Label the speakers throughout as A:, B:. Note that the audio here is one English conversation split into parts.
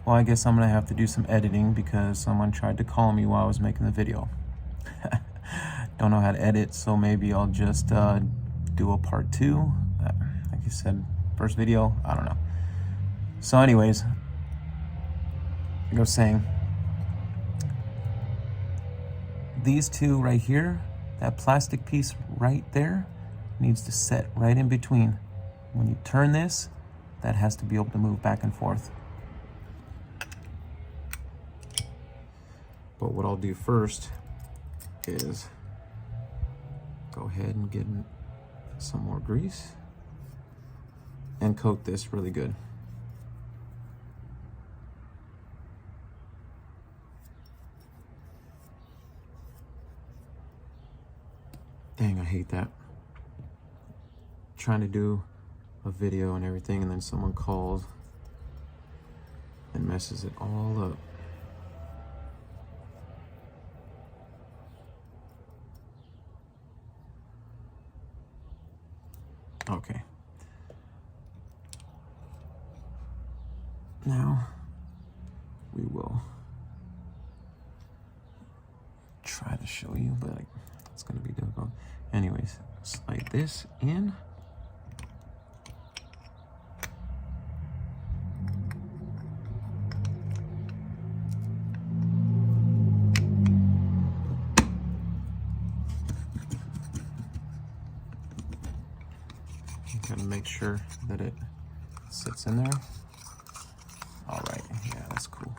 A: Well, I guess I'm gonna have to do some editing because someone tried to call me while I was making the video. Don't know how to edit, so maybe I'll just do a part 2. Like you said, first video, I don't know. So anyways, like I was saying, these two right here, that plastic piece right there needs to set right in between. When you turn this, that has to be able to move back and forth. But what I'll do first is go ahead and get some more grease and coat this really good. Dang, I hate that. Trying to do a video and everything, and then someone calls and messes it all up. Okay. Now we will try to show you, but it's gonna be difficult. Anyways, slide this in. Gotta make sure that it sits in there. All right, yeah, that's cool.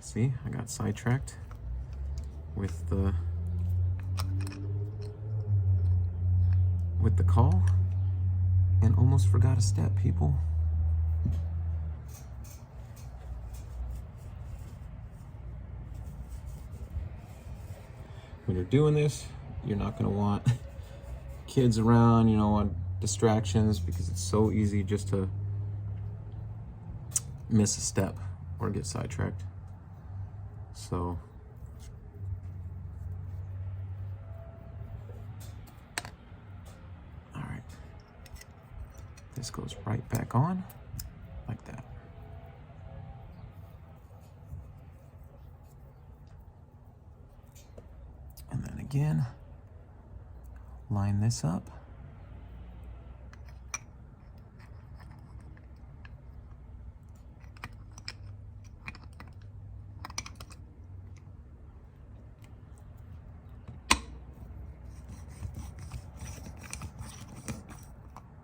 A: See, I got sidetracked with the call and almost forgot a step, people. When you're doing this, you're not going to want kids around, you don't want distractions, because it's so easy just to miss a step or get sidetracked. So all right, this goes right back on like that. And then again, line this up.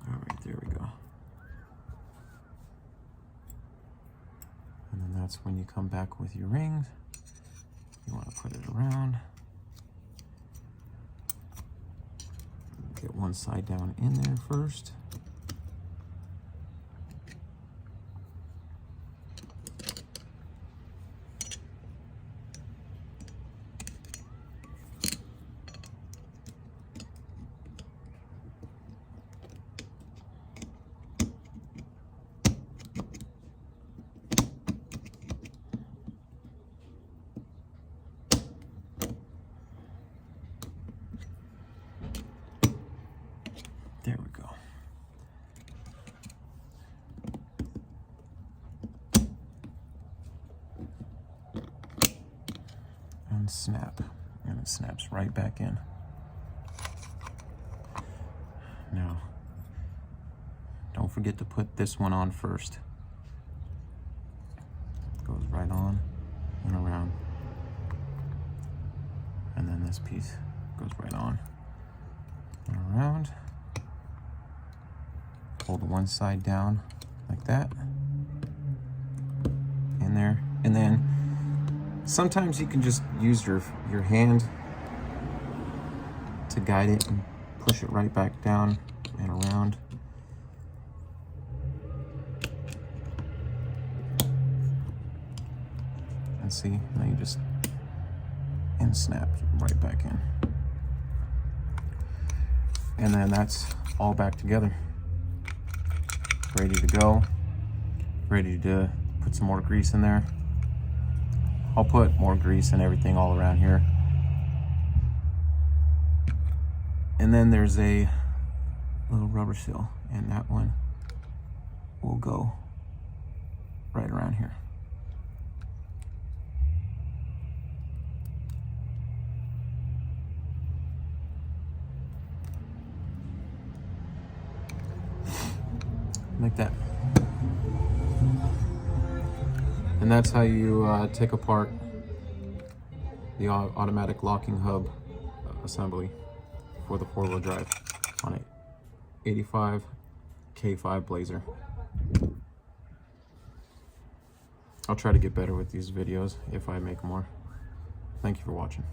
A: All right, there we go. And then that's when you come back with your rings. You want to put it around. Get one side down in there first. There we go. And snap. And it snaps right back in. Now, don't forget to put this one on first. It goes right on and around. And then this piece goes right on and around. Hold one side down like that, in there, and then sometimes you can just use your hand to guide it and push it right back down and around. And see, now you just and snap right back in. And then that's all back together. Ready to go. Ready to put some more grease in there. I'll put more grease and everything all around here And then there's a little rubber seal, and that one will go right around here. Like that. And that's how you take apart the automatic locking hub assembly for the 4-wheel drive on a 85 K5 Blazer. I'll try to get better with these videos if I make more. Thank you for watching.